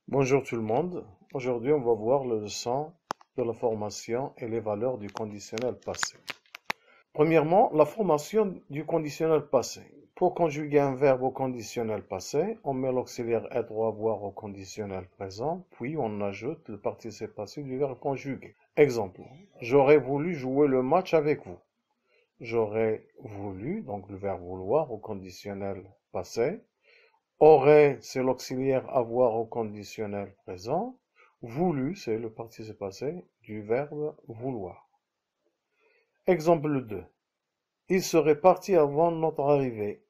Bonjour tout le monde. Aujourd'hui, on va voir la leçon de la formation et les valeurs du conditionnel passé. Premièrement, la formation du conditionnel passé. Pour conjuguer un verbe au conditionnel passé, on met l'auxiliaire être ou avoir au conditionnel présent, puis on ajoute le participe passé du verbe conjugué. Exemple, j'aurais voulu jouer le match avec vous. J'aurais voulu, donc le verbe vouloir au conditionnel passé. Aurait, c'est l'auxiliaire avoir au conditionnel présent. Voulu, c'est le participe passé du verbe vouloir. Exemple 2. Il serait parti avant notre arrivée.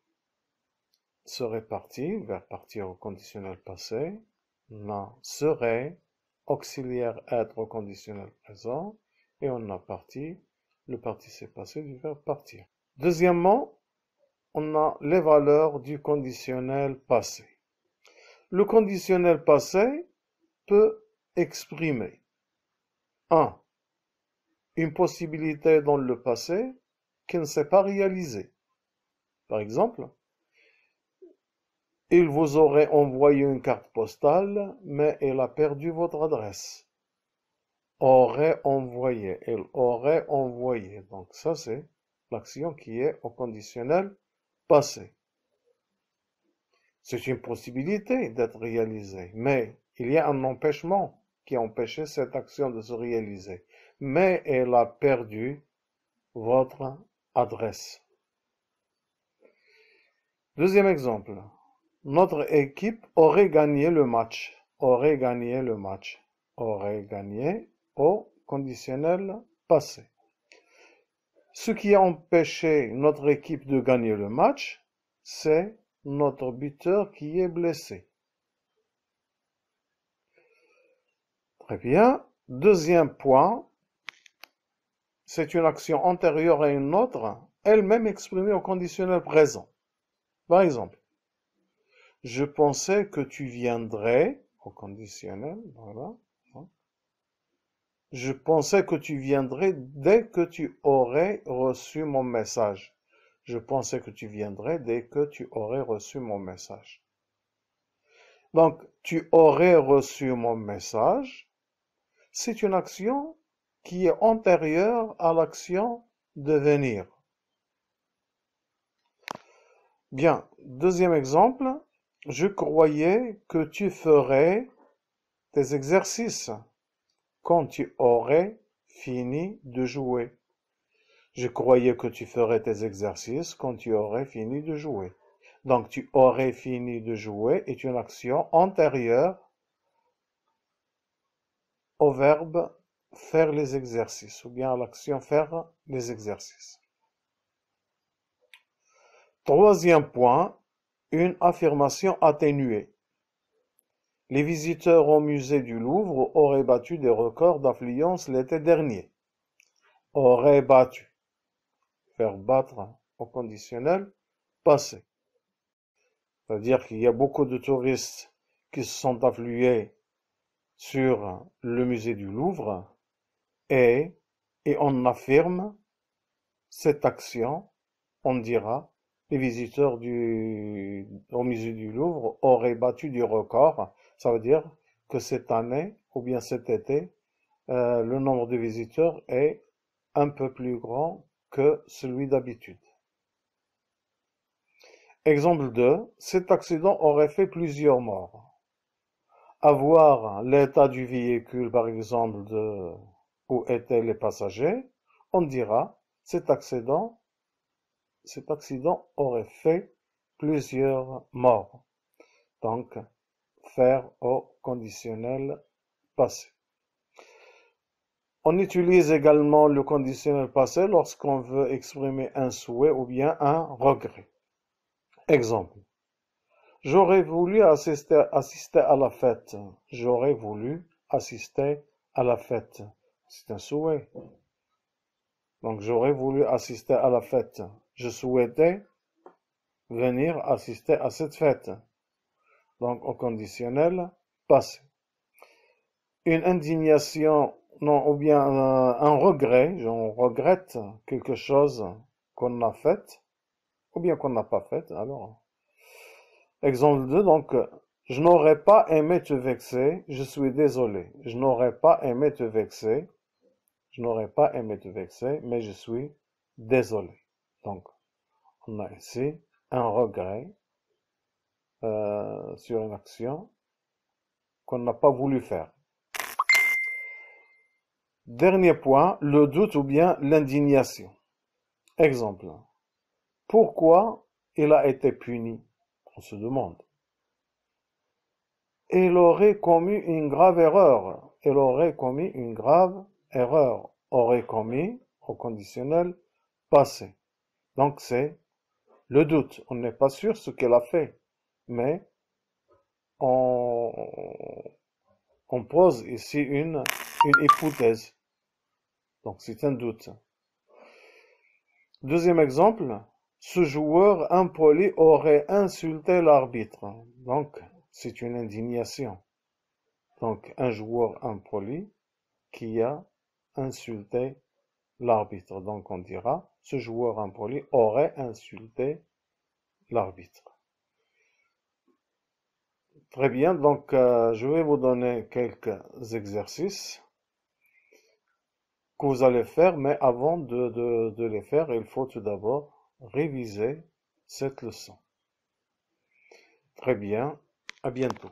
Serait parti, verbe partir au conditionnel passé. Non, serait, auxiliaire être au conditionnel présent. Et on a parti, le participe passé du verbe partir. Deuxièmement, on a les valeurs du conditionnel passé. Le conditionnel passé peut exprimer 1. Une possibilité dans le passé qui ne s'est pas réalisée. Par exemple, il vous aurait envoyé une carte postale, mais il a perdu votre adresse. Aurait envoyé, il aurait envoyé. Donc ça, c'est l'action qui est au conditionnel passé. C'est une possibilité d'être réalisée, mais il y a un empêchement qui a empêché cette action de se réaliser. Mais elle a perdu votre adresse. Deuxième exemple. Notre équipe aurait gagné le match. Aurait gagné le match. Aurait gagné au conditionnel passé. Ce qui a empêché notre équipe de gagner le match, c'est notre buteur qui est blessé. Très bien. Deuxième point, c'est une action antérieure à une autre, elle-même exprimée au conditionnel présent. Par exemple, je pensais que tu viendrais, au conditionnel, voilà. Je pensais que tu viendrais dès que tu aurais reçu mon message. Je pensais que tu viendrais dès que tu aurais reçu mon message. Donc, tu aurais reçu mon message, c'est une action qui est antérieure à l'action de venir. Bien, deuxième exemple, je croyais que tu ferais tes exercices quand tu aurais fini de jouer. Je croyais que tu ferais tes exercices quand tu aurais fini de jouer. Donc, tu aurais fini de jouer est une action antérieure au verbe faire les exercices ou bien à l'action faire les exercices. Troisième point, une affirmation atténuée. Les visiteurs au musée du Louvre auraient battu des records d'affluence l'été dernier. Auraient battu. Faire battre au conditionnel passé. C'est-à-dire qu'il y a beaucoup de touristes qui se sont afflués sur le musée du Louvre et on affirme cette action, on dira les visiteurs au musée du Louvre auraient battu du record. Ça veut dire que cette année ou bien cet été, le nombre de visiteurs est un peu plus grand que celui d'habitude. Exemple 2. Cet accident aurait fait plusieurs morts. Avoir l'état du véhicule, par exemple, où étaient les passagers, on dira cet accident aurait fait plusieurs morts. Donc, faire au conditionnel passé. On utilise également le conditionnel passé lorsqu'on veut exprimer un souhait ou bien un regret. Exemple. J'aurais voulu assister à la fête. J'aurais voulu assister à la fête. C'est un souhait. Donc, j'aurais voulu assister à la fête. Je souhaitais venir assister à cette fête. Donc, au conditionnel passé. Une indignation, non, ou bien un regret, on regrette quelque chose qu'on a fait, ou bien qu'on n'a pas fait. Alors, exemple 2, donc, Je n'aurais pas aimé te vexer, je suis désolé. Je n'aurais pas aimé te vexer, je n'aurais pas aimé te vexer, mais je suis désolé. Donc, on a ici un regret sur une action qu'on n'a pas voulu faire. Dernier point, le doute ou bien l'indignation. Exemple. Pourquoi il a été puni? On se demande. Il aurait commis une grave erreur. Il aurait commis une grave erreur. Aurait commis au conditionnel passé. Donc c'est le doute. On n'est pas sûr ce qu'elle a fait. Mais on pose ici une hypothèse. Donc c'est un doute. Deuxième exemple. Ce joueur impoli aurait insulté l'arbitre. Donc c'est une indignation. Donc un joueur impoli qui a insulté l'arbitre. Donc on dira, ce joueur impoli aurait insulté l'arbitre. Très bien, donc je vais vous donner quelques exercices que vous allez faire, mais avant de les faire, il faut tout d'abord réviser cette leçon. Très bien, à bientôt.